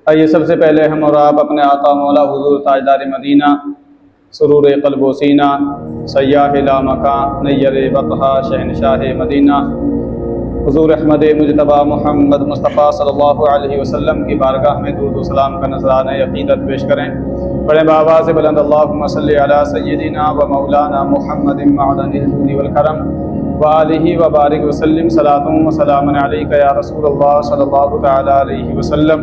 آئیے سب سے پہلے ہم اور آپ اپنے آقا مولا حضور تاجدار مدینہ سرور قلب و سینہ سیاح لامکان نیر بطحہ شہنشاہ مدینہ حضور احمد مجتبیٰ محمد مصطفیٰ صلی اللہ علیہ وسلم کی بارگاہ میں درود و سلام کا نذرانہ عقیدت پیش کریں۔ پڑھیں بآواز بلند اللہم صلی علی سیدنا و مولانا محمد معدن الجود والکرم وآلہ وبارک وسلم صلاۃ و سلام علیک یا رسول اللہ صلی اللہ تعالی علیہ وسلم۔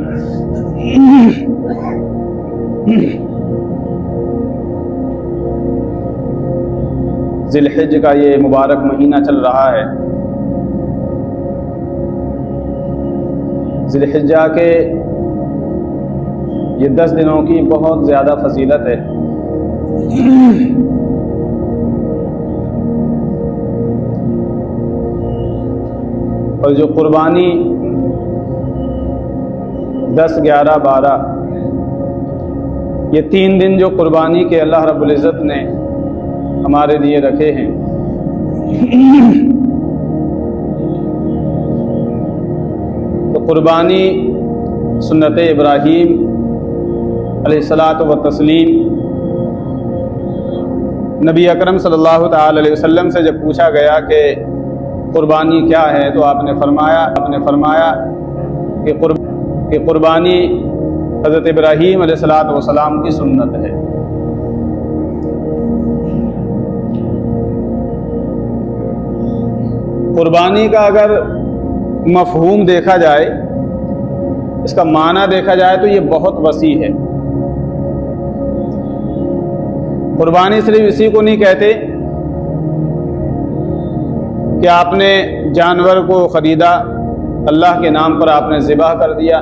ذی الحجہ کا یہ مبارک مہینہ چل رہا ہے۔ ذی الحجہ کے یہ 10 دنوں کی بہت زیادہ فضیلت ہے۔ اور جو قربانی 10، 11، 12 یہ 3 دن جو قربانی کے اللہ رب العزت نے ہمارے لیے رکھے ہیں، تو قربانی سنت ابراہیم علیہ الصلاۃ والتسلیم، نبی اکرم صلی اللہ تعالی علیہ وسلم سے جب پوچھا گیا کہ قربانی کیا ہے تو آپ نے فرمایا کہ قربانی حضرت ابراہیم علیہ الصلاۃ والسلام کی سنت ہے۔ قربانی کا اگر مفہوم دیکھا جائے، اس کا معنی دیکھا جائے تو یہ بہت وسیع ہے۔ قربانی صرف اسی کو نہیں کہتے کہ آپ نے جانور کو خریدا، اللہ کے نام پر آپ نے ذبح کر دیا،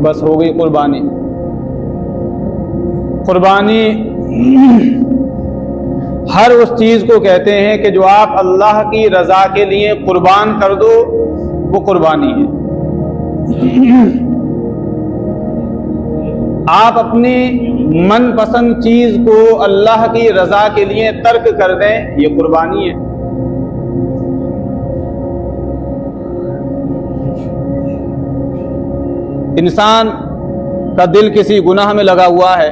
بس ہو گئی قربانی۔ قربانی ہر اس چیز کو کہتے ہیں کہ جو آپ اللہ کی رضا کے لیے قربان کر دو، وہ قربانی ہے۔ آپ اپنی من پسند چیز کو اللہ کی رضا کے لیے ترک کر دیں، یہ قربانی ہے۔ انسان کا دل کسی گناہ میں لگا ہوا ہے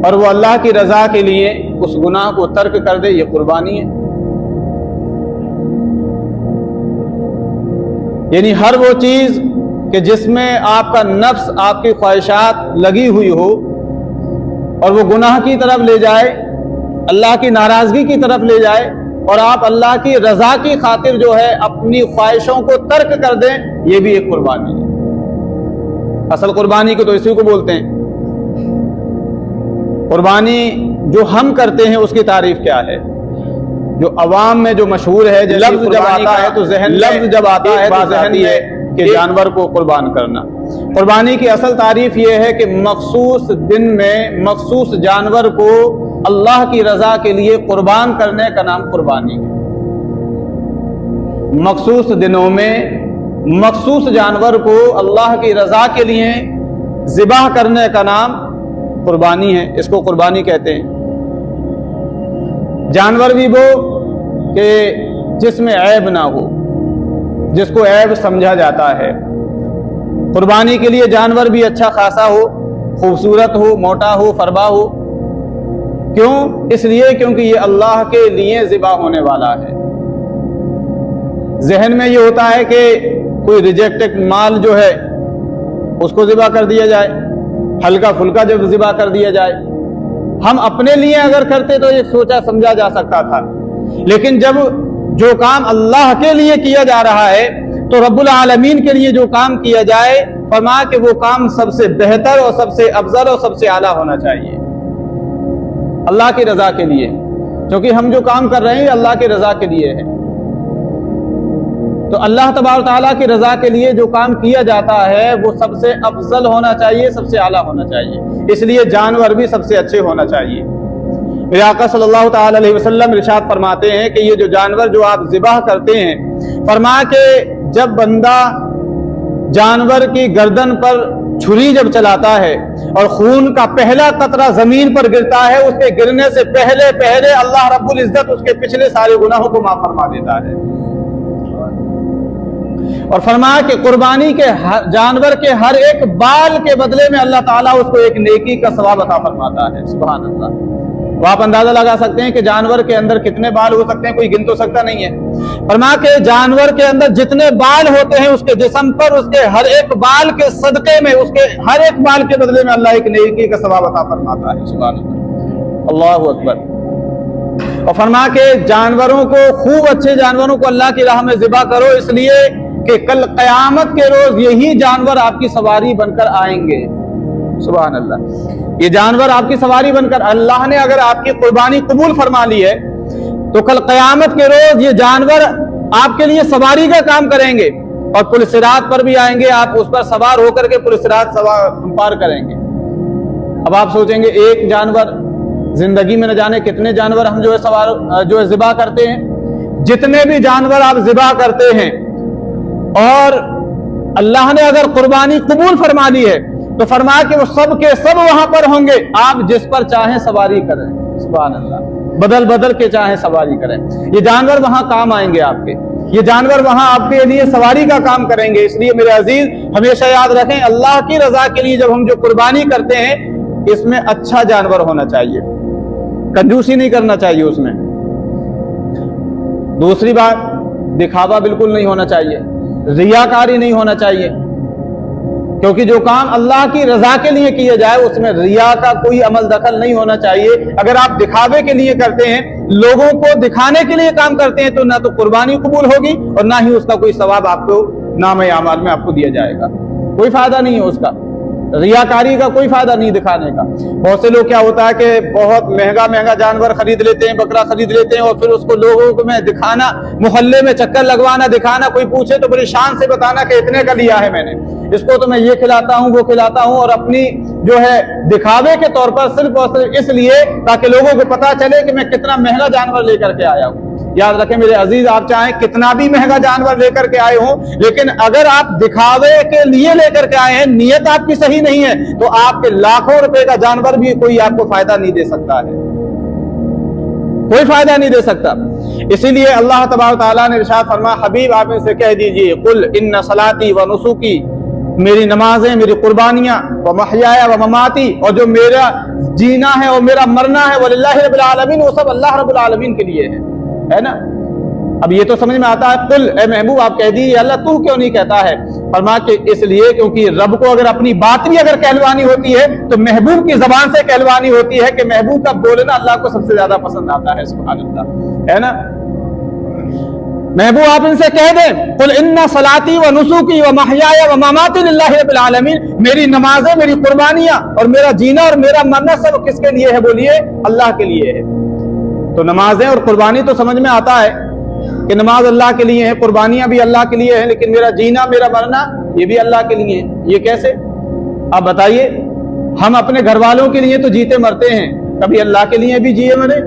اور وہ اللہ کی رضا کے لیے اس گناہ کو ترک کر دے، یہ قربانی ہے۔ یعنی ہر وہ چیز کہ جس میں آپ کا نفس، آپ کی خواہشات لگی ہوئی ہو اور وہ گناہ کی طرف لے جائے، اللہ کی ناراضگی کی طرف لے جائے، اور آپ اللہ کی رضا کی خاطر جو ہے اپنی خواہشوں کو ترک کر دیں، یہ بھی ایک قربانی ہے۔ اصل قربانی کو تو اسی کو بولتے ہیں۔ قربانی جو ہم کرتے ہیں اس کی تعریف کیا ہے؟ جو عوام میں جو مشہور ہے، لفظ جب آتا ہے تو ذہن میں کہ جانور کو قربان کرنا۔ قربانی کی اصل تعریف یہ ہے کہ مخصوص دن میں مخصوص جانور کو اللہ کی رضا کے لیے قربان کرنے کا نام قربانی ہے۔ مخصوص دنوں میں مخصوص جانور کو اللہ کی رضا کے لیے ذبح کرنے کا نام قربانی ہے، اس کو قربانی کہتے ہیں۔ جانور بھی وہ کہ جس میں عیب نہ ہو، جس کو عیب سمجھا جاتا ہے۔ قربانی کے لیے جانور بھی اچھا خاصا ہو، خوبصورت ہو، موٹا ہو، فربا ہو۔ کیوں؟ اس لیے کیونکہ یہ اللہ کے لیے ذبح ہونے والا ہے۔ ذہن میں یہ ہوتا ہے کہ کوئی ریجیکٹڈ مال جو ہے اس کو ذبح کر دیا جائے، ہلکا پھلکا جب ذبح کر دیا جائے۔ ہم اپنے لیے اگر کرتے تو یہ سوچا سمجھا جا سکتا تھا، لیکن جب جو کام اللہ کے لیے کیا جا رہا ہے تو رب العالمین کے لیے جو کام کیا جائے، فرمایا کہ وہ کام سب سے بہتر اور سب سے افضل اور سب سے اعلیٰ ہونا چاہیے، اللہ کی رضا کے لیے، کیونکہ ہم جو کام کر رہے ہیں اللہ کی رضا کے لیے ہے۔ تو اللہ تبارک تعالیٰ کی رضا کے لیے جو کام کیا جاتا ہے وہ سب سے افضل ہونا چاہیے، سب سے اعلیٰ ہونا چاہیے۔ اس لیے جانور بھی سب سے اچھے ہونا چاہیے۔ میرے آقا صلی اللہ تعالی علیہ وسلم ارشاد فرماتے ہیں کہ یہ جو جانور جو آپ ذبح کرتے ہیں، فرمایا کہ جب بندہ جانور کی گردن پر چھری جب چلاتا ہے اور خون کا پہلا قطرہ زمین پر گرتا ہے، اس کے گرنے سے پہلے اللہ رب العزت اس کے پچھلے سارے گناہوں کو معاف فرما دیتا ہے۔ اور فرمایا کہ قربانی کے جانور کے ہر ایک بال کے بدلے میں اللہ تعالیٰ اس کو ایک نیکی کا ثواب عطا فرماتا ہے. سبحان اللہ. تو آپ اندازہ لگا سکتے ہیں کہ جانور کے اندر کتنے بال ہو سکتے ہیں, کوئی گن تو سکتا نہیں ہے. فرمایا کہ جانور کے اندر جتنے بال ہوتے ہیں اس کے جسم پر اس کے ہر ایک بال کے صدقے میں اس کے ہر ایک بال کے بدلے میں اللہ ایک نیکی کا ثواب عطا فرماتا ہے. سبحان اللہ. اللہ اکبر. اور فرمایا کہ جانوروں کو, خوب اچھے جانوروں کو اللہ کی راہ میں ذبح کرو, اس لیے کہ کل قیامت کے روز یہی جانور آپ کی سواری بن کر آئیں گے. سبحان اللہ. یہ جانور آپ کی سواری بن کر, اللہ نے اگر آپ کی قربانی قبول فرما لی ہے تو کل قیامت کے روز یہ جانور آپ کے لیے سواری کا کام کریں گے اور پل صراط پر بھی آئیں گے, آپ اس پر سوار ہو کر کے پل صراط پار کریں گے. اب آپ سوچیں گے ایک جانور, زندگی میں نہ جانے کتنے جانور ہم جو ہے ذبح کرتے ہیں. جتنے بھی جانور آپ ذبح کرتے ہیں اور اللہ نے اگر قربانی قبول فرما لی ہے تو فرمایا کہ وہ سب کے سب وہاں پر ہوں گے, آپ جس پر چاہیں سواری کریں. سبحان اللہ. بدل بدل کے چاہیں سواری کریں. یہ جانور وہاں کام آئیں گے آپ کے, یہ جانور وہاں آپ کے لیے سواری کا کام کریں گے. اس لیے میرے عزیز ہمیشہ یاد رکھیں, اللہ کی رضا کے لیے جب ہم جو قربانی کرتے ہیں اس میں اچھا جانور ہونا چاہیے, کنجوسی نہیں کرنا چاہیے اس میں. دوسری بات, دکھاوا بالکل نہیں ہونا چاہیے, ریاکاری نہیں ہونا چاہیے, کیونکہ جو کام اللہ کی رضا کے لیے کیا جائے اس میں ریا کا کوئی عمل دخل نہیں ہونا چاہیے. اگر آپ دکھاوے کے لیے کرتے ہیں, لوگوں کو دکھانے کے لیے کام کرتے ہیں, تو نہ تو قربانی قبول ہوگی اور نہ ہی اس کا کوئی ثواب آپ کو نام اعمال میں آپ کو دیا جائے گا. کوئی فائدہ نہیں ہے اس کا, ریاکاری کا کوئی فائدہ نہیں دکھانے کا. بہت سے لوگ کیا ہوتا ہے کہ بہت مہنگا جانور خرید لیتے ہیں, بکرا خرید لیتے ہیں, اور پھر اس کو لوگوں کو میں دکھانا, محلے میں چکر لگوانا, دکھانا, کوئی پوچھے تو بڑی شان سے بتانا کہ اتنے کا لیا ہے میں نے, اس کو تو میں یہ کھلاتا ہوں وہ کھلاتا ہوں, اور اپنی جو ہے دکھاوے کے طور پر صرف اور صرف اس لیے تاکہ لوگوں کو پتا چلے کہ میں کتنا مہنگا جانور لے کر کے آیا ہوں. یاد رکھیں میرے عزیز, آپ چاہیں کتنا بھی مہنگا جانور لے کر کے آئے ہوں, لیکن اگر آپ دکھاوے کے لیے لے کر کے آئے ہیں, نیت آپ کی صحیح نہیں ہے, تو آپ کے لاکھوں روپے کا جانور بھی کوئی آپ کو فائدہ نہیں دے سکتا ہے, کوئی فائدہ نہیں دے سکتا. اسی لیے اللہ تبارک تعالیٰ نے ارشاد فرمایا, حبیب آپ ان سے کہہ دیجئے, قل ان صلاتی و نسکی, میری نمازیں, میری قربانیاں, و محیایا و مماتی, اور جو میرا جینا ہے اور میرا مرنا ہے, وللہ رب العالمین, وہ سب اللہ رب العالمین کے لیے ہے نا. اب یہ تو سمجھ میں آتا ہے, قل اے محبوب آپ کہہ دیجئے, اللہ تو کیوں نہیں کہتا ہے؟ فرمایا کہ اس لیے کیونکہ رب کو اگر اپنی بات بھی اگر کہلوانی ہوتی ہے تو محبوب کی زبان سے کہلوانی ہوتی ہے, کہ محبوب کا بولنا اللہ کو سب سے زیادہ پسند آتا ہے. سبحان اللہ, ہے نا. محبوب آپ ان سے کہہ دیں, قل ان صلاتی و نسکی و محیایا و مماتی للہ رب العالمین, میری نمازیں, میری قربانیاں اور میرا جینا اور میرا مرنا سب کس کے لیے ہے؟ بولیے, اللہ کے لیے ہے. تو نمازیں اور قربانی تو سمجھ میں آتا ہے کہ نماز اللہ کے لیے ہے, قربانیاں بھی اللہ کے لیے ہیں, لیکن میرا جینا, میرا مرنا یہ بھی اللہ کے لیے ہے. یہ کیسے؟ آپ بتائیے. ہم اپنے گھر والوں کے لیے تو جیتے مرتے ہیں, کبھی اللہ کے لیے بھی جیے مرے.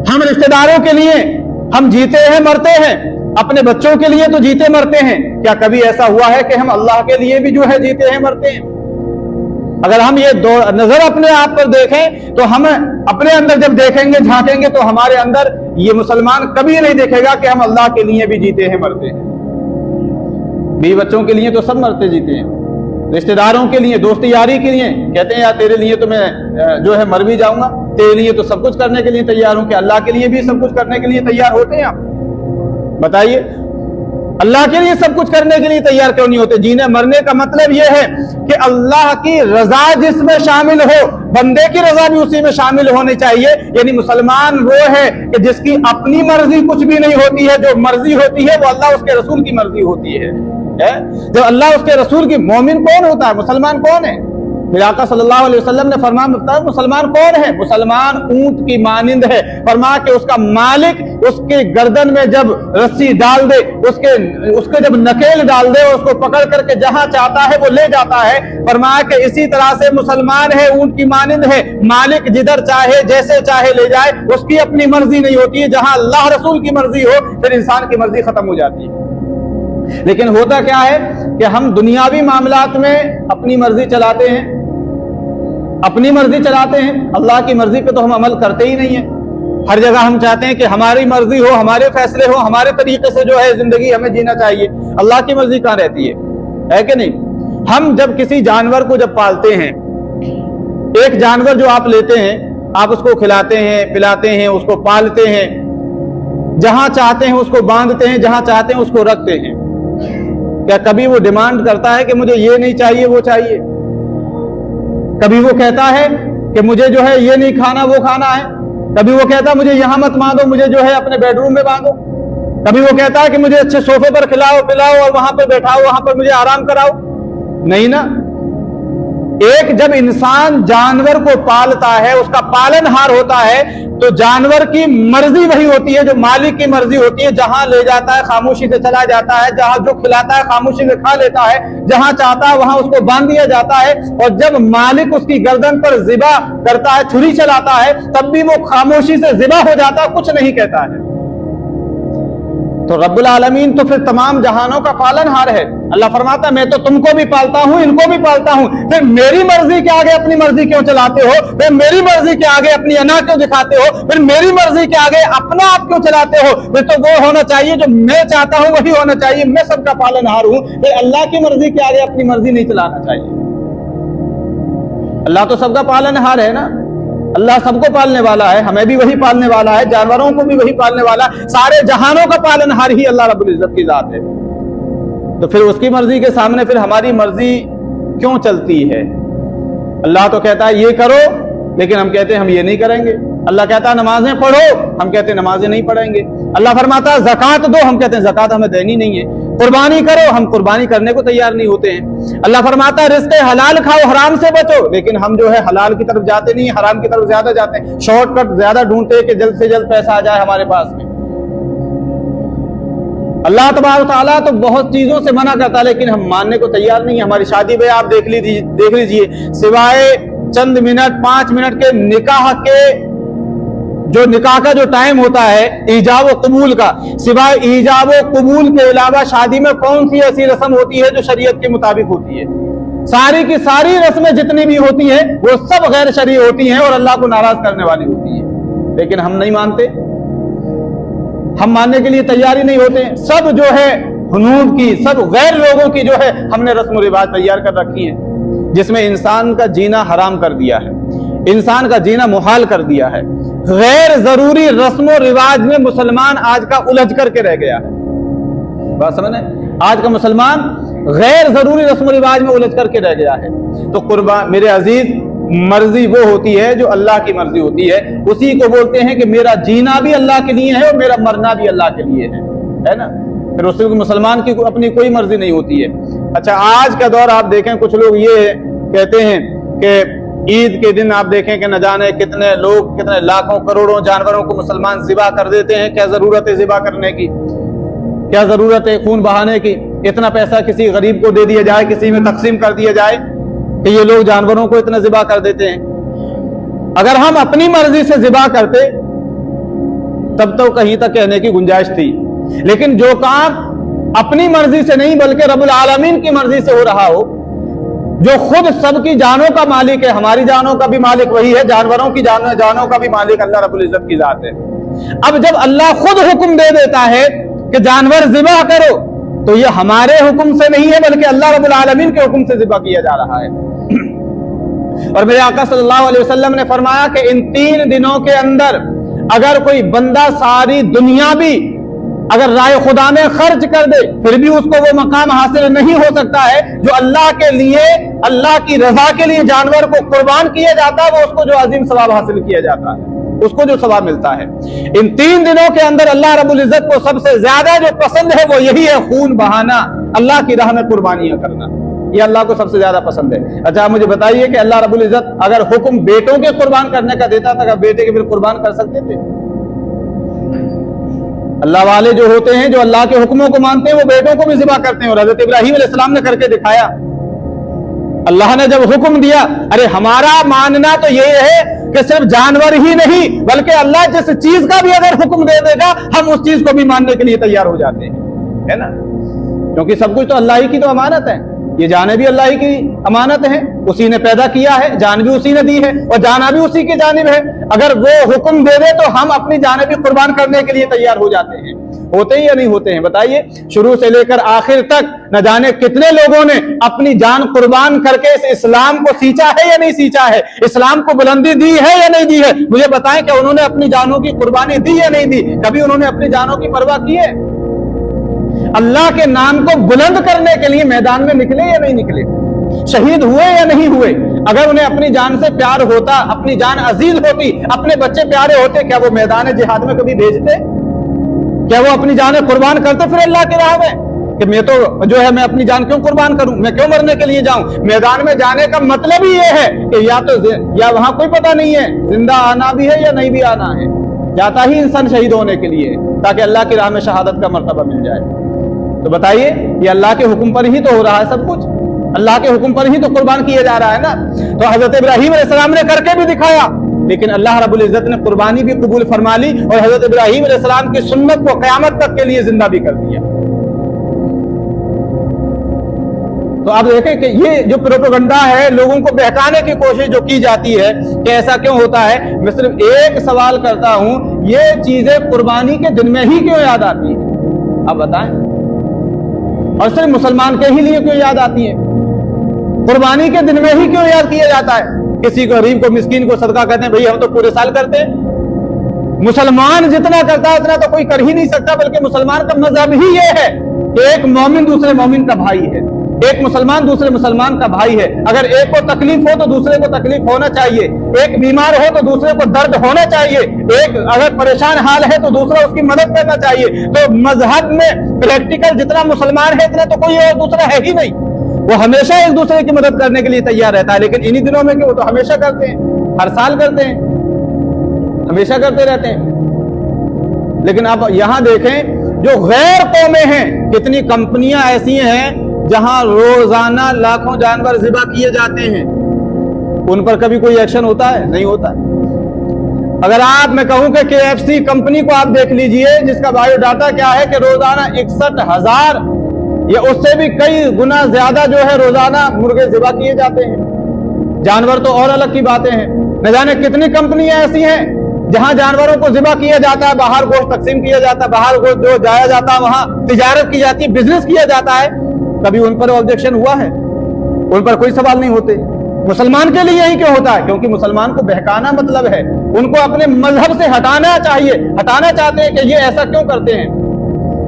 ہم رشتہ داروں کے لیے ہم جیتے ہیں مرتے ہیں, اپنے بچوں کے لیے تو جیتے مرتے ہیں. کیا کبھی ایسا ہوا ہے کہ ہم اللہ کے لیے بھی جو ہے جیتے ہیں مرتے ہیں؟ اگر ہم یہ نظر اپنے آپ پر دیکھیں تو ہم اپنے اندر جب دیکھیں گے, جھانکیں گے, تو ہمارے اندر یہ مسلمان کبھی نہیں دیکھے گا کہ ہم اللہ کے لیے بھی جیتے ہیں مرتے ہیں. بیوی بچوں کے لیے تو سب مرتے جیتے ہیں, رشتہ داروں کے لیے, دوستی یاری کے لیے کہتے ہیں یار تیرے لیے تو میں جو ہے مر بھی جاؤں گا, تیرے لیے تو سب کچھ کرنے کے لیے تیار ہوں. کہ اللہ کے لیے بھی سب کچھ کرنے کے لیے تیار ہوتے ہیں آپ؟ بتائیے, اللہ کے لیے سب کچھ کرنے کے لیے تیار کیوں نہیں ہوتے؟ جینے مرنے کا مطلب یہ ہے کہ اللہ کی رضا جس میں شامل ہو, بندے کی رضا بھی اسی میں شامل ہونی چاہیے. یعنی مسلمان وہ ہے کہ جس کی اپنی مرضی کچھ بھی نہیں ہوتی ہے, جو مرضی ہوتی ہے وہ اللہ اس کے رسول کی مرضی ہوتی ہے. جب اللہ اس کے رسول کی, مومن کون ہوتا ہے؟ مسلمان کون ہے؟ میرے آقا صلی اللہ علیہ وسلم نے فرمایا, مسلمان کون ہے؟ مسلمان اونٹ کی مانند ہے. فرمایا کہ اس کا مالک اس کے گردن میں جب رسی ڈال دے, اس کے جب نکیل ڈال دے, اس کو پکڑ کر کے جہاں چاہتا ہے وہ لے جاتا ہے. فرمایا کہ اسی طرح سے مسلمان ہے, اونٹ کی مانند ہے, مالک جدھر چاہے جیسے چاہے لے جائے, اس کی اپنی مرضی نہیں ہوتی ہے. جہاں اللہ رسول کی مرضی ہو پھر انسان کی مرضی ختم ہو جاتی ہے. لیکن ہوتا کیا ہے کہ ہم دنیاوی معاملات میں اپنی مرضی چلاتے ہیں, اپنی مرضی چلاتے ہیں, اللہ کی مرضی پہ تو ہم عمل کرتے ہی نہیں ہیں. ہر جگہ ہم چاہتے ہیں کہ ہماری مرضی ہو, ہمارے فیصلے ہو, ہمارے طریقے سے جو ہے زندگی ہمیں جینا چاہیے. اللہ کی مرضی کہاں رہتی ہے کہ نہیں؟ ہم جب کسی جانور کو جب پالتے ہیں, ایک جانور جو آپ لیتے ہیں, آپ اس کو کھلاتے ہیں, پلاتے ہیں, اس کو پالتے ہیں, جہاں چاہتے ہیں اس کو باندھتے ہیں, جہاں چاہتے ہیں اس کو رکھتے ہیں. کیا کبھی وہ ڈیمانڈ کرتا ہے کہ مجھے یہ نہیں چاہیے وہ چاہیے؟ کبھی وہ کہتا ہے کہ مجھے جو ہے یہ نہیں کھانا وہ کھانا ہے؟ کبھی وہ کہتا ہے مجھے یہاں مت باندھو, مجھے جو ہے اپنے بیڈ روم میں باندھو؟ کبھی وہ کہتا ہے کہ مجھے اچھے صوفے پر کھلاؤ پلاؤ اور وہاں پہ بیٹھاؤ, وہاں پر مجھے آرام کراؤ؟ نہیں نا. ایک جب انسان جانور کو پالتا ہے, اس کا پالن ہار ہوتا ہے, تو جانور کی مرضی وہی ہوتی ہے جو مالک کی مرضی ہوتی ہے. جہاں لے جاتا ہے خاموشی سے چلا جاتا ہے, جہاں جو کھلاتا ہے خاموشی سے کھا لیتا ہے, جہاں چاہتا ہے وہاں اس کو باندھ دیا جاتا ہے. اور جب مالک اس کی گردن پر ذبح کرتا ہے, چھری چلاتا ہے, تب بھی وہ خاموشی سے ذبح ہو جاتا ہے, کچھ نہیں کہتا ہے. تو رب العالمین تو پھر تمام جہانوں کا پالن ہار ہے. اللہ فرماتا ہے میں تو تم کو بھی پالتا ہوں, ان کو بھی پالتا ہوں, پھر میری مرضی کے آگے اپنی مرضی کیوں چلاتے ہو؟ پھر میری مرضی کے آگے اپنی انا کیوں دکھاتے ہو؟ پھر میری مرضی کے آگے اپنا آپ کیوں چلاتے ہو؟ پھر تو وہ ہونا چاہیے جو میں چاہتا ہوں وہی ہونا چاہیے. میں سب کا پالن ہار ہوں, پھر اللہ کی مرضی کے آگے اپنی مرضی نہیں چلانا چاہیے. اللہ تو سب کا پالن ہار ہے نا. اللہ سب کو پالنے والا ہے, ہمیں بھی وہی پالنے والا ہے, جانوروں کو بھی وہی پالنے والا ہے. سارے جہانوں کا پالن ہار ہی اللہ رب العزت کی ذات ہے. تو پھر اس کی مرضی کے سامنے پھر ہماری مرضی کیوں چلتی ہے؟ اللہ تو کہتا ہے یہ کرو, لیکن ہم کہتے ہیں ہم یہ نہیں کریں گے. اللہ کہتا ہے نمازیں پڑھو, ہم کہتے ہیں نمازیں نہیں پڑھیں گے. اللہ فرماتا ہے زکوٰۃ دو, ہم کہتے ہیں زکوٰۃ ہمیں دینی نہیں ہے. قربانی کرو, ہم قربانی کرنے کو تیار نہیں ہوتے ہیں. اللہ فرماتا ہے رزق حلال کھاؤ, حرام سے بچو, لیکن ہم جو ہے حلال کی طرف جاتے نہیں, حرام کی طرف زیادہ جاتے ہیں. شارٹ کٹ زیادہ ڈھونڈتے ہیں کہ جلد سے جلد پیسہ آ جائے ہمارے پاس میں. اللہ تبارک و تعالیٰ تو بہت چیزوں سے منع کرتا ہے, لیکن ہم ماننے کو تیار نہیں. ہماری شادی میں آپ دیکھ لیجئے, سوائے چند منٹ 5 منٹ کے نکاح کے, جو نکاح کا جو ٹائم ہوتا ہے ایجاب و قبول کا, سوائے ایجاب و قبول کے علاوہ شادی میں کون سی ایسی رسم ہوتی ہے جو شریعت کے مطابق ہوتی ہے؟ ساری کی ساری رسمیں جتنی بھی ہوتی ہیں وہ سب غیر شرعی ہوتی ہیں اور اللہ کو ناراض کرنے والی ہوتی ہیں. لیکن ہم نہیں مانتے, ہم ماننے کے لیے تیار ہی نہیں ہوتے. سب جو ہے ہنود کی, سب غیر لوگوں کی جو ہے ہم نے رسم و رواج تیار کر رکھی ہیں, جس میں انسان کا جینا حرام کر دیا ہے, انسان کا جینا محال کر دیا ہے. غیر ضروری رسم و رواج میں مسلمان آج کا الجھ کر کے رہ گیا ہے. بات سمجھیں, آج کا مسلمان غیر ضروری رسم و رواج میں الجھ کر کے رہ گیا ہے. تو قربان میرے عزیز, مرضی وہ ہوتی ہے جو اللہ کی مرضی ہوتی ہے, اسی کو بولتے ہیں کہ میرا جینا بھی اللہ کے لیے ہے اور میرا مرنا بھی اللہ کے لیے ہے نا. پھر اس کو مسلمان کی اپنی کوئی مرضی نہیں ہوتی ہے. اچھا, آج کا دور آپ دیکھیں, کچھ لوگ یہ کہتے ہیں کہ عید کے دن آپ دیکھیں کہ نہ جانے کتنے لوگ, کتنے لاکھوں کروڑوں جانوروں کو مسلمان ذبح کر دیتے ہیں. کیا ضرورت ہے ذبح کرنے کی؟ کیا ضرورت ہے خون بہانے کی؟ اتنا پیسہ کسی غریب کو دے دیا جائے, کسی میں تقسیم کر دیا جائے کہ یہ لوگ جانوروں کو اتنا ذبح کر دیتے ہیں. اگر ہم اپنی مرضی سے ذبح کرتے تب تو کہیں تک کہنے کی گنجائش تھی, لیکن جو کام اپنی مرضی سے نہیں بلکہ رب العالمین کی مرضی سے ہو رہا ہو, جو خود سب کی جانوں کا مالک ہے, ہماری جانوں کا بھی مالک وہی ہے, جانوروں کی جانوں کا بھی مالک اللہ رب العزت کی ذات ہے. اب جب اللہ خود حکم دے دیتا ہے کہ جانور ذبح کرو, تو یہ ہمارے حکم سے نہیں ہے بلکہ اللہ رب العالمین کے حکم سے ذبح کیا جا رہا ہے. اور میرے آقا صلی اللہ علیہ وسلم نے فرمایا کہ ان 3 دنوں کے اندر اگر کوئی بندہ ساری دنیا بھی اگر رائے خدا میں خرچ کر دے, پھر بھی اس کو وہ مقام حاصل نہیں ہو سکتا ہے جو اللہ کے لیے, اللہ کی رضا کے لیے جانور کو قربان کیا جاتا ہے, وہ اس کو جو عظیم ثواب حاصل کیا جاتا ہے, اس کو جو ثواب ملتا ہے. ان 3 دنوں کے اندر اللہ رب العزت کو سب سے زیادہ جو پسند ہے وہ یہی ہے خون بہانا, اللہ کی راہ میں قربانیاں کرنا. یہ اللہ کو سب سے زیادہ پسند ہے. اچھا, آپ مجھے بتائیے کہ اللہ رب العزت اگر حکم بیٹوں کے قربان کرنے کا دیتا تھا, بیٹے کے پھر قربان کر سکتے تھے؟ اللہ والے جو ہوتے ہیں, جو اللہ کے حکموں کو مانتے ہیں, وہ بیٹوں کو بھی ذبح کرتے ہیں, اور حضرت ابراہیم علیہ السلام نے کر کے دکھایا. اللہ نے جب حکم دیا, ارے ہمارا ماننا تو یہ ہے کہ صرف جانور ہی نہیں بلکہ اللہ جس چیز کا بھی اگر حکم دے دے گا ہم اس چیز کو بھی ماننے کے لیے تیار ہو جاتے ہیں, ہے نا, کیونکہ سب کچھ تو اللہ ہی کی تو امانت ہے. یہ جانیں بھی اللہ ہی کی امانت ہے، اسی نے پیدا کیا ہے، جان بھی اسی نے دی ہے اور جانا بھی اسی کی جانب ہے۔ اگر وہ حکم دے دے تو ہم اپنی جانیں بھی قربان کرنے کے لیے تیار ہو جاتے ہیں، ہوتے ہیں یا نہیں ہوتے ہیں؟ بتائیے، شروع سے لے کر آخر تک نہ جانے کتنے لوگوں نے اپنی جان قربان کر کے اس اسلام کو سینچا ہے یا نہیں سینچا ہے، اسلام کو بلندی دی ہے یا نہیں دی ہے؟ مجھے بتائیں کہ انہوں نے اپنی جانوں کی قربانی دی یا نہیں دی؟ کبھی انہوں نے اپنی جانوں کی پرواہ کی ہے؟ اللہ کے نام کو بلند کرنے کے لیے میدان میں نکلے یا نہیں نکلے؟ شہید ہوئے یا نہیں ہوئے؟ اگر انہیں اپنی جان سے پیار ہوتا، اپنی جان عزیز ہوتی، اپنے بچے پیارے ہوتے، کیا وہ میدان جہاد میں کبھی بھیجتے؟ کیا وہ اپنی جانیں قربان کرتے پھر اللہ کی راہ میں؟ کہ میں تو جو ہے میں اپنی جان کیوں قربان کروں، میں کیوں مرنے کے لیے جاؤں؟ میدان میں جانے کا مطلب ہی یہ ہے کہ یا وہاں کوئی پتہ نہیں ہے زندہ آنا بھی ہے یا نہیں بھی آنا ہے، جاتا ہی انسان شہید ہونے کے لیے تاکہ اللہ کی راہ میں شہادت کا مرتبہ مل جائے۔ تو بتائیے، یہ اللہ کے حکم پر ہی تو ہو رہا ہے سب کچھ، اللہ کے حکم پر ہی تو قربان کیا جا رہا ہے نا۔ تو حضرت ابراہیم علیہ السلام نے کر کے بھی دکھایا، لیکن اللہ رب العزت نے قربانی بھی قبول فرما لی اور حضرت ابراہیم علیہ السلام کی سنت کو قیامت تک کے لیے زندہ بھی کر دیا۔ تو آپ دیکھیں کہ یہ جو پروپیگنڈا ہے، لوگوں کو بہکانے کی کوشش جو کی جاتی ہے کہ ایسا کیوں ہوتا ہے، میں صرف ایک سوال کرتا ہوں، یہ چیزیں قربانی کے دن میں ہی کیوں یاد آتی ہیں؟ آپ بتائیں، اور صرف مسلمان کے ہی لیے کیوں یاد آتی ہیں؟ قربانی کے دن میں ہی کیوں یاد کیا جاتا ہے؟ کسی کو غریب کو مسکین کو صدقہ کہتے ہیں، بھئی ہم تو پورے سال کرتے ہیں۔ مسلمان جتنا کرتا ہے اتنا تو کوئی کر ہی نہیں سکتا، بلکہ مسلمان کا مذہب ہی یہ ہے کہ ایک مومن دوسرے مومن کا بھائی ہے، ایک مسلمان دوسرے مسلمان کا بھائی ہے۔ اگر ایک کو تکلیف ہو تو دوسرے کو تکلیف ہونا چاہیے، ایک بیمار ہو تو دوسرے کو درد ہونا چاہیے، ایک اگر پریشان حال ہے تو دوسرا اس کی مدد کرنا چاہیے۔ تو مذہب میں پریکٹیکل جتنا مسلمان ہے اتنا تو کوئی اور دوسرا ہے ہی نہیں، وہ ہمیشہ ایک دوسرے کی مدد کرنے کے لیے تیار رہتا ہے۔ لیکن انہی دنوں میں کہ وہ تو ہمیشہ کرتے ہیں، ہر سال کرتے ہیں، ہمیشہ کرتے رہتے ہیں۔ لیکن اب یہاں دیکھیں، جو غیر قومیں ہیں، کتنی کمپنیاں ایسی ہیں جہاں روزانہ لاکھوں جانور ذبح کیے جاتے ہیں، ان پر کبھی کوئی ایکشن ہوتا ہے؟ نہیں ہوتا۔ اگر آپ میں کہوں کہ KFC کمپنی کو آپ دیکھ لیجئے، جس کا بایو ڈاٹا کیا ہے کہ روزانہ 61,000 یا اس سے بھی کئی گنا زیادہ جو ہے روزانہ مرغے ذبح کیے جاتے ہیں، جانور تو اور الگ کی باتیں ہیں۔ نہ جانے کتنی کمپنیاں ایسی ہیں جہاں جانوروں کو ذبح کیا جاتا ہے، باہر گوشت تقسیم کیا جاتا ہے، باہر گوشت جو جایا جاتا ہے وہاں تجارت کی جاتی ہے، بزنس کیا جاتا ہے۔ کبھی ان پر آبجیکشن ہوا ہے؟ ان پر کوئی سوال نہیں ہوتے۔ مسلمان کے لیے یہی کیوں ہوتا ہے؟ کیونکہ مسلمان کو بہکانا مطلب ہے، ان کو اپنے مذہب سے ہٹانا چاہیے، ہٹانا چاہتے ہیں کہ یہ ایسا کیوں کرتے ہیں۔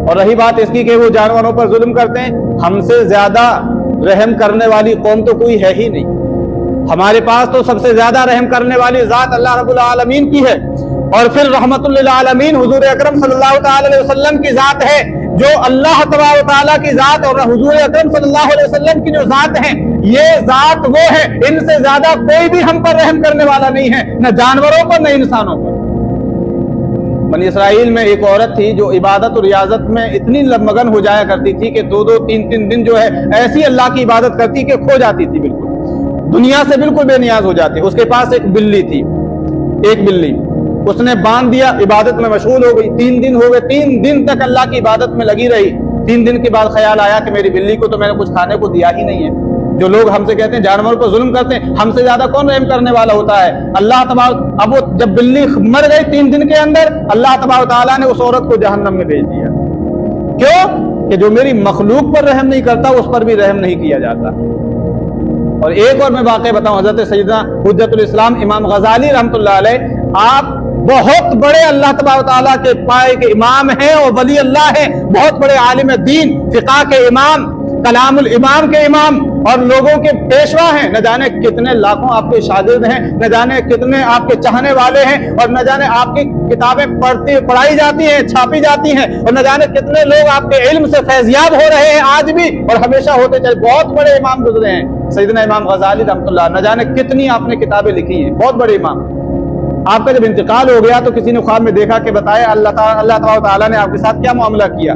اور رہی بات اس کی کہ وہ جانوروں پر ظلم کرتے ہیں، ہم سے زیادہ رحم کرنے والی قوم تو کوئی ہے ہی نہیں۔ ہمارے پاس تو سب سے زیادہ رحم کرنے والی ذات اللہ رب العالمین کی ہے، اور پھر رحمت للعالمین حضور اکرم صلی اللہ تعالی علیہ وسلم کی ذات ہے، جو اللہ تبارک و تعالیٰ کی ذات اور حضور اکرم صلی اللہ علیہ وسلم کی جو ذات ہے، یہ ذات وہ ہے، ان سے زیادہ کوئی بھی ہم پر رحم کرنے والا نہیں ہے، نہ جانوروں پر نہ انسانوں پر۔ بنی اسرائیل میں ایک عورت تھی جو عبادت اور ریاضت میں اتنی مگن ہو جایا کرتی تھی کہ 2-2 3-3 دن جو ہے ایسی اللہ کی عبادت کرتی کہ کھو جاتی تھی، بالکل دنیا سے بالکل بے نیاز ہو جاتی۔ اس کے پاس ایک بلی تھی، ایک بلی، اس نے باندھ دیا، عبادت میں مشغول ہو گئی۔ 3 دن ہو گئے، 3 دن تک اللہ کی عبادت میں لگی رہی۔ 3 دن کے بعد خیال آیا کہ میری بلی کو تو میں نے کچھ کھانے کو دیا ہی نہیں ہے۔ جو لوگ ہم سے کہتے ہیں جانوروں پر ظلم کرتے ہیں، ہم سے زیادہ کون رحم کرنے والا ہوتا ہے؟ اللہ تبارک۔ اب وہ جب بلی مر گئی 3 دن کے اندر، اللہ تبارک تعالیٰ نے اس عورت کو جہنم میں بھیج دیا۔ کیوں؟ کہ جو میری مخلوق پر رحم نہیں کرتا اس پر بھی رحم نہیں کیا جاتا۔ اور ایک اور میں واقعہ بتاؤں، حضرت سیدنا حجت الاسلام امام غزالی رحمۃ اللہ علیہ، آپ بہت بڑے اللہ تبارک تعالیٰ کے پائے کے امام ہیں اور ولی اللہ ہیں، بہت بڑے عالم دین، فقہ کے امام، کلام الامام کے امام اور لوگوں کے پیشوا ہیں۔ نہ جانے کتنے لاکھوں آپ کے شاگرد ہیں، نہ جانے کتنے آپ کے چاہنے والے ہیں، اور نہ جانے آپ کی کتابیں پڑھائی جاتی ہیں، چھاپی جاتی ہیں، اور نہ جانے کتنے لوگ آپ کے علم سے فیضیاب ہو رہے ہیں آج بھی اور ہمیشہ ہوتے چلے۔ بہت بڑے امام گزرے ہیں سیدنا امام غزالی رحمۃ اللہ، نہ جانے کتنی آپ نے کتابیں لکھی ہیں، بہت بڑے امام۔ آپ کا جب انتقال ہو گیا تو کسی نے خواب میں دیکھا کہ بتائے اللہ تعالیٰ نے آپ کے ساتھ کیا معاملہ کیا،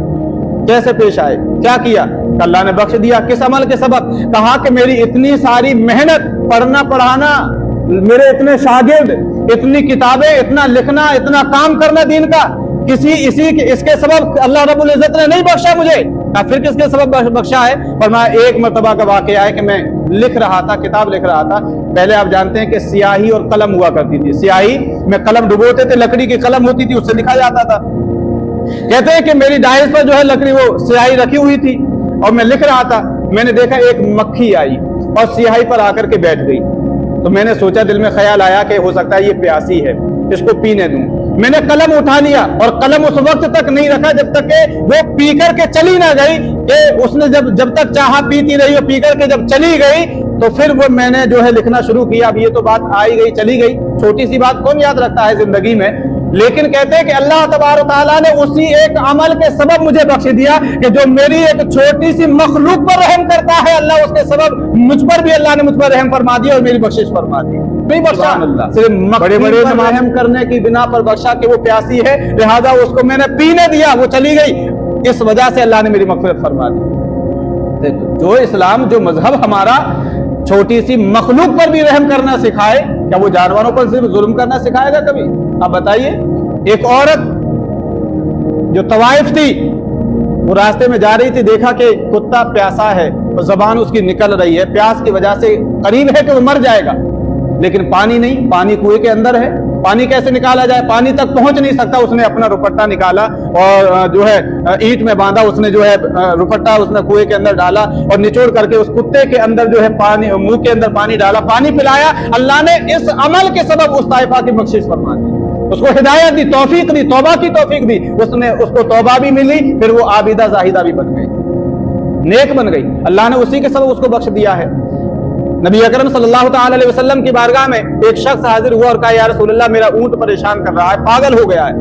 کیسے پیش آئے، کیا کیا؟ کہ اللہ نے بخش دیا۔ کس عمل کے سبب؟ کہا کہ میری اتنی ساری محنت، پڑھنا پڑھانا، میرے اتنے شاگرد، اتنی کتابیں، اتنا لکھنا، اتنا کام کرنا دین کا، اس کے سبب اللہ رب العزت نے نہیں بخشا مجھے، کہا پھر کس کے سبب بخشا ہے؟ فرمایا ایک مرتبہ کا واقعہ ہے کہ میں لکھ رہا تھا، کتاب لکھ رہا تھا. پہلے آپ جانتے ہیں کہ سیاہی اور قلم ہوا کرتی تھی. سیاہی میں قلم ڈبوتے تھے، لکڑی کی قلم ہوتی تھی، اس سے لکھا جاتا تھا. کہتے ہیں کہ میری ڈائس پر جو ہے لکڑی وہ سیاہی رکھی ہوئی تھی اور میں لکھ رہا تھا. میں نے دیکھا ایک مکھی آئی اور سیاہی پر آ کر کے بیٹھ گئی. تو میں نے سوچا، دل میں خیال آیا کہ ہو سکتا ہے یہ پیاسی ہے، اس کو پینے دوں. میں نے قلم اٹھا لیا اور قلم اس وقت تک نہیں رکھا جب تک کہ وہ پی کر کے چلی نہ گئی، کہ اس نے جب تک چاہا پیتی رہی اور پی کر کے جب چلی گئی تو پھر وہ میں نے جو ہے لکھنا شروع کیا. اب یہ تو بات آئی گئی چلی گئی، چھوٹی سی بات کون یاد رکھتا ہے زندگی میں. لیکن کہتے ہیں کہ اللہ تبارک و تعالیٰ نے اسی ایک عمل کے سبب مجھے بخش دیا کہ جو میری ایک چھوٹی سی مخلوق پر رحم کرتا ہے، اللہ اس کے سبب مجھ پر بھی اللہ نے مجھ پر رحم فرما دیا اور میری بخشش فرما دی. نہیں بخشا، صرف بڑے بڑے رحم کرنے کی بنا پر بخشا کہ وہ پیاسی ہے، لہذا اس کو میں نے پینے دیا، وہ چلی گئی، اس وجہ سے اللہ نے میری مغفرت فرما دی. جو اسلام، جو مذہب ہمارا چھوٹی سی مخلوق پر بھی رحم کرنا سکھائے، کیا وہ جانوروں پر صرف ظلم کرنا سکھائے گا کبھی؟ آپ بتائیے. ایک عورت جو طوائف تھی، وہ راستے میں جا رہی تھی، دیکھا کہ کتا پیاسا ہے اور زبان اس کی نکل رہی ہے، پیاس کی وجہ سے قریب ہے کہ وہ مر جائے گا، لیکن پانی نہیں، پانی کنویں کے اندر ہے. پانی کیسے نکالا جائے؟ پانی تک پہنچ نہیں سکتا. اس نے اپنا روپٹا نکالا اور جو ہے اینٹ میں باندھا، اس نے جو ہے روپٹا اس نے کنویں کے اندر ڈالا اور نچوڑ کر کے اس کتے کے اندر جو ہے پانی، منہ کے اندر پانی ڈالا، پانی پلایا. اللہ نے اس عمل کے سبب اس طائفہ کی بخشش فرما دی، اس کو ہدایت دی، توفیق دی، توبہ کی توفیق دی. اس کو توبہ بھی ملی، پھر وہ عابدہ زاہدہ بھی بن گئی، نیک بن گئی. اللہ نے اسی کے سبب اس کو بخش دیا ہے. نبی اکرم صلی اللہ تعالی علیہ وسلم کی بارگاہ میں ایک شخص حاضر ہوا اور کہا یا رسول اللہ میرا اونٹ پریشان کر رہا ہے، پاگل ہو گیا ہے.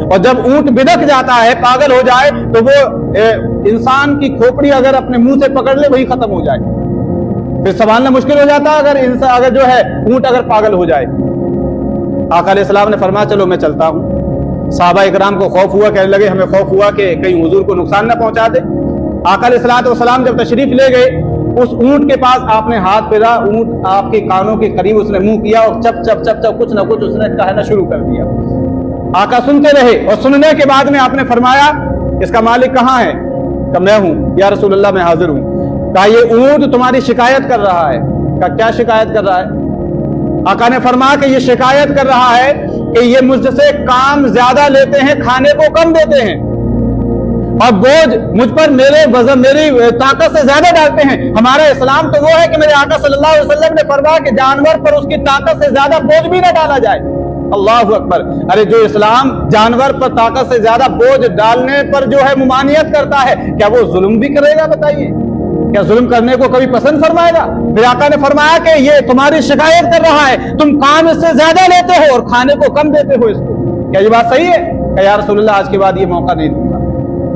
اور جب اونٹ بدک جاتا ہے، پاگل ہو جائے، تو وہ انسان کی کھوپڑی اگر اپنے منہ سے پکڑ لے وہی ختم ہو جائے. پھر سنبھالنا مشکل ہو جاتا اگر جو ہے اونٹ اگر پاگل ہو جائے. آقا علیہ السلام نے فرمایا چلو میں چلتا ہوں. صحابہ اکرام کو خوف ہوا، کہنے لگے ہمیں خوف ہوا کہ کہیں حضور کو نقصان نہ پہنچا دے. آقا علیہ السلام جب تشریف لے گئے، اس اونٹ کے پاس آپ نے ہاتھ پھیرا، اونٹ آپ کے کانوں کے قریب اس نے منہ کیا اور چپ چپ چپ چپ کچھ نہ کچھ اس نے کہنا شروع کر دیا. آقا سنتے رہے اور سننے کے بعد میں آپ نے فرمایا اس کا مالک کہاں ہے؟ کہ میں ہوں یا رسول اللہ، میں حاضر ہوں. کہا یہ اونٹ تمہاری شکایت کر رہا ہے. کہا کیا شکایت کر رہا ہے؟ آقا نے فرمایا کہ یہ شکایت کر رہا ہے کہ یہ مجھ سے کام زیادہ لیتے ہیں، کھانے کو کم دیتے ہیں اور بوجھ مجھ پر میرے وزن، میری طاقت سے زیادہ ڈالتے ہیں. ہمارا اسلام تو وہ ہے کہ میرے آقا صلی اللہ علیہ وسلم نے فرمایا کہ جانور پر اس کی طاقت سے زیادہ بوجھ بھی نہ ڈالا جائے. اللہ اکبر. ارے جو اسلام جانور پر طاقت سے زیادہ بوجھ ڈالنے پر جو ہے ممانعت کرتا ہے، کیا وہ ظلم بھی کرے گا؟ بتائیے، کیا ظلم کرنے کو کبھی پسند فرمائے گا؟ میرے آقا نے فرمایا کہ یہ تمہاری شکایت کر رہا ہے، تم کام اس سے زیادہ لیتے ہو اور کھانے کو کم دیتے ہو اس کو. کیا یہ بات صحیح ہے؟ کہ یا رسول اللہ آج کے بعد یہ موقع نہیں دوں گا،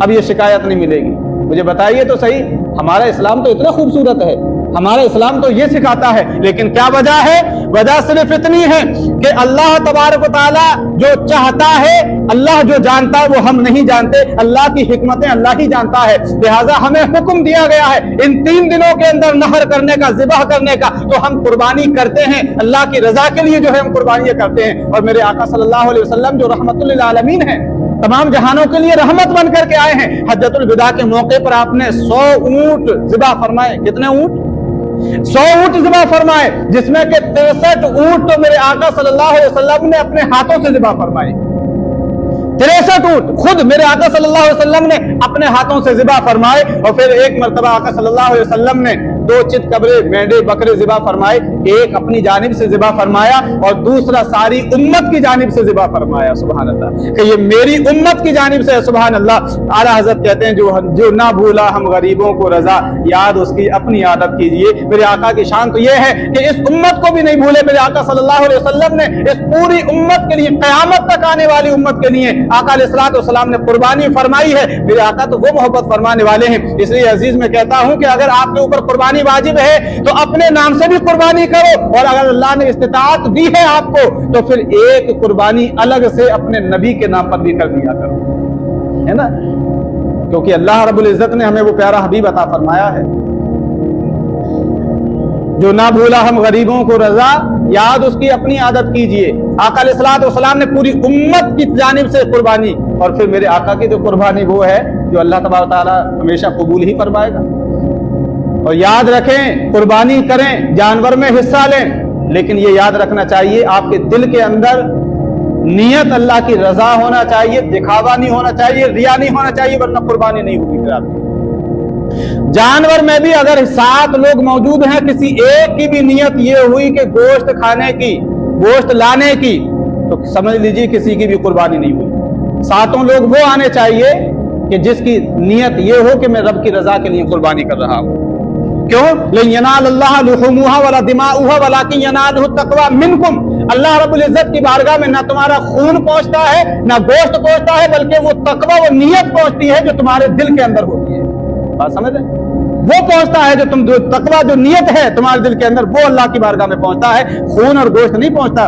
اب یہ شکایت نہیں ملے گی. مجھے بتائیے تو صحیح، ہمارا اسلام تو اتنا خوبصورت ہے، ہمارا اسلام تو یہ سکھاتا ہے، لیکن کیا وجہ ہے؟ وجہ صرف اتنی ہے کہ اللہ تبارک و تعالیٰ جو چاہتا ہے، اللہ جو جانتا ہے وہ ہم نہیں جانتے، اللہ کی حکمتیں اللہ ہی جانتا ہے. لہٰذا ہمیں حکم دیا گیا ہے ان 3 دنوں کے اندر نہر کرنے کا، ذبح کرنے کا، تو ہم قربانی کرتے ہیں اللہ کی رضا کے لیے، جو ہے ہم قربانیاں کرتے ہیں. اور میرے آقا صلی اللہ علیہ وسلم جو رحمت للعالمین ہیں، تمام جہانوں کے لیے رحمت بن کر کے آئے ہیں، حجۃ الوداع کے موقع پر آپ نے 100 اونٹ ذبح فرمائے. کتنے اونٹ؟ 100 اونٹ ذبح فرمائے، جس میں کہ 63 اونٹ تو میرے آقا صلی اللہ علیہ وسلم نے اپنے ہاتھوں سے ذبح فرمائے. 63 اونٹ خود میرے آقا صلی اللہ علیہ وسلم نے اپنے ہاتھوں سے ذبح فرمائے. اور پھر ایک مرتبہ آقا صلی اللہ علیہ وسلم نے 2 چت قبرے، مینڈے، بکرے ذبح فرمائے. ایک اپنی جانب سے ذبح فرمایا اور دوسرا ساری امت کی جانب سے ذبح فرمایا. سبحان اللہ، کہ یہ میری امت کی جانب سے ہے. سبحان اللہ. اعلیٰ حضرت کہتے ہیں جو نہ بھولا ہم غریبوں کو رضا، یاد اس کی اپنی عادت کیجئے. میرے آقا کی شان تو یہ ہے کہ اس امت کو بھی نہیں بھولے. میرے آقا صلی اللہ علیہ وسلم نے اس پوری امت کے لیے، قیامت تک آنے والی امت کے لیے آقا علیہ السلام نے قربانی فرمائی ہے. میرے آقا تو وہ محبت فرمانے والے ہیں. اس لیے عزیز میں کہتا ہوں کہ اگر آپ کے اوپر قربانی واجب ہے تو اپنے نام سے بھی قربانی کرو، اور اگر اللہ نے استطاعت دی ہے آپ کو تو پھر ایک قربانی الگ سے اپنے نبی کے نام پر بھی کر دیا کرو، ہے نا؟ کیونکہ اللہ رب العزت نے ہمیں وہ پیارا حبیب عطا فرمایا ہے جو نہ بھولا ہم غریبوں کو رضا، یاد اس کی اپنی عادت کیجئے. آقا علیہ السلام نے پوری امت کی جانب سے قربانی، اور پھر میرے آقا کی تو قربانی وہ ہے جو اللہ تبارک و تعالیٰ ہمیشہ قبول ہی فرمائے گا۔ اور یاد رکھیں، قربانی کریں، جانور میں حصہ لیں، لیکن یہ یاد رکھنا چاہیے آپ کے دل کے اندر نیت اللہ کی رضا ہونا چاہیے، دکھاوا نہیں ہونا چاہیے، ریا نہیں ہونا چاہیے، ورنہ قربانی نہیں ہوگی پھر آپ کی۔ جانور میں بھی اگر 7 لوگ موجود ہیں، کسی ایک کی بھی نیت یہ ہوئی کہ گوشت کھانے کی، گوشت لانے کی، تو سمجھ لیجیے کسی کی بھی قربانی نہیں ہوئی۔ 7 لوگ وہ آنے چاہیے کہ جس کی نیت یہ ہو کہ میں رب کی رضا کے لیے قربانی کر رہا ہوں۔ کیوں؟ لَن يَنَالَ اللَّهَ لُحُومُهَا وَلَا دِمَاؤُهَا وَلَكِنْ يَنَالُهُ التَّقْوَىٰ مِنْكُمْ۔ اللہ رب العزت کی بارگاہ میں نہ تمہارا خون پہنچتا ہے نہ گوشت پہنچتا ہے، بلکہ وہ تقویٰ، وہ نیت پہنچتی ہے جو تمہارے دل کے اندر ہوتی ہے۔ بات سمجھ رہے؟ وہ پہنچتا ہے جو تقویٰ، جو نیت ہے تمہارے دل کے اندر، وہ اللہ کی بارگاہ میں پہنچتا ہے، خون اور گوشت نہیں پہنچتا۔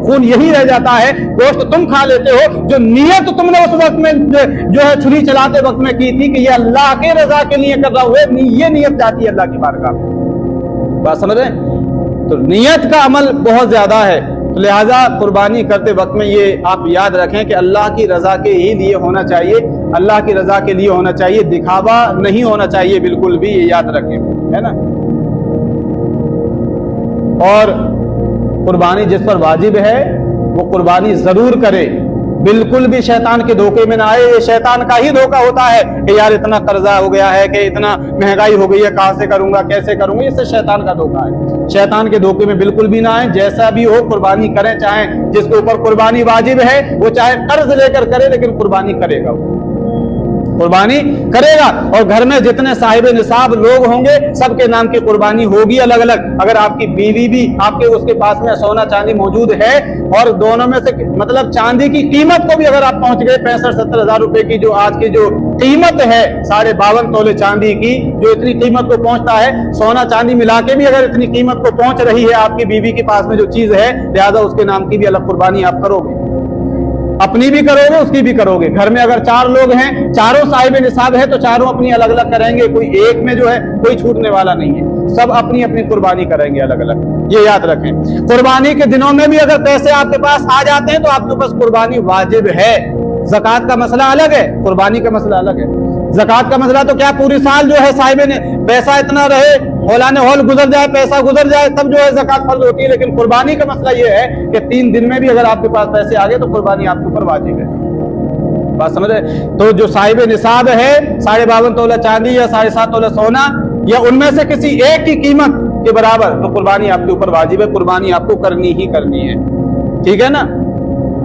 خون یہی رہ جاتا ہے، گوشت تم کھا لیتے ہو، جو نیت تم نے اس وقت میں جو ہے چھری چلاتے وقت میں کی تھی کہ یہ اللہ کی رضا کے لیے کر رہا ہوں، یہ نیت جاتی ہے اللہ کی بارگاہ میں۔ بات سمجھ رہے ہیں؟ تو نیت کا عمل بہت زیادہ ہے، تو لہٰذا قربانی کرتے وقت میں یہ آپ یاد رکھیں کہ اللہ کی رضا کے ہی لیے ہونا چاہیے، اللہ کی رضا کے لیے ہونا چاہیے، دکھاوا نہیں ہونا چاہیے بالکل بھی، یہ یاد رکھیں، ہے نا۔ اور قربانی جس پر واجب ہے وہ قربانی ضرور کرے، بالکل بھی شیطان کے دھوکے میں نہ آئے۔ یہ شیطان کا ہی دھوکہ ہوتا ہے کہ یار اتنا قرضہ ہو گیا ہے، کہ اتنا مہنگائی ہو گئی ہے، کہاں سے کروں گا، کیسے کروں گا، یہ سے شیطان کا دھوکہ ہے۔ شیطان کے دھوکے میں بالکل بھی نہ آئے، جیسا بھی ہو قربانی کریں، چاہے جس کے اوپر قربانی واجب ہے وہ چاہے قرض لے کر کرے، لیکن قربانی کرے گا، قربانی کرے گا۔ اور گھر میں جتنے صاحب نصاب لوگ ہوں گے سب کے نام کی قربانی ہوگی الگ الگ۔ اگر آپ کی بیوی بھی آپ کے اس کے پاس میں سونا چاندی موجود ہے، اور دونوں میں سے مطلب چاندی کی قیمت کو بھی اگر آپ پہنچ گئے 65-70 ہزار روپے کی، جو آج کی جو قیمت ہے 52.5 تولے چاندی کی، جو اتنی قیمت کو پہنچتا ہے، سونا چاندی ملا کے بھی اگر اتنی قیمت کو پہنچ رہی ہے آپ کی بیوی کے پاس میں جو چیز ہے، لہذا اس کے نام کی بھی الگ قربانی آپ کرو گے، اپنی بھی کرو گے، اس کی بھی کرو گے۔ گھر میں اگر 4 لوگ ہیں، چاروں صاحب نصاب ہے، تو چاروں اپنی الگ الگ کریں گے، کوئی ایک میں جو ہے کوئی چھوٹنے والا نہیں ہے، سب اپنی اپنی قربانی کریں گے الگ الگ، یہ یاد رکھیں۔ قربانی کے دنوں میں بھی اگر پیسے آپ کے پاس آ جاتے ہیں تو آپ کے پاس قربانی واجب ہے۔ زکوٰۃ کا مسئلہ الگ ہے، قربانی کا مسئلہ الگ ہے۔ زکوٰۃ کا مسئلہ تو کیا پوری سال جو ہے صاحب نے پیسہ اتنا رہے، ہولان ہول گزر جائے، پیسہ گزر جائے، تب جو ہے زکوٰۃ فرض ہوتی ہے، لیکن قربانی کا مسئلہ یہ ہے کہ 3 دن میں بھی اگر آپ کے پاس پیسے آ گئے تو قربانی آپ کے اوپر واجب ہے۔ بات سمجھ رہے؟ تو جو صاحب نصاب ہے 52.5 تولہ چاندی یا 7.5 تولہ سونا، یا ان میں سے کسی ایک کی قیمت کے برابر، تو قربانی آپ کے اوپر واجب ہے، قربانی آپ کو کرنی ہی کرنی ہے، ٹھیک ہے نا۔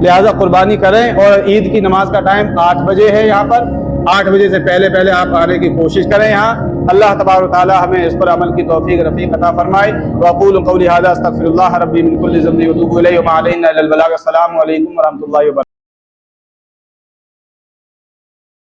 لہٰذا قربانی کریں، اور عید کی نماز کا ٹائم 8 بجے ہے، یہاں پر 8 بجے سے پہلے آپ آنے کی کوشش کریں یہاں۔ اللہ تبارک و تعالی ہمیں اس پر عمل کی توفیق رفیق عطا فرمائے۔ واقول قولی ھذا استغفر اللہ ربی من کل ذنب واتوب الیہ وما علینا الا البلاغ۔ السلام علیکم ورحمۃ اللہ وبرکاتہ۔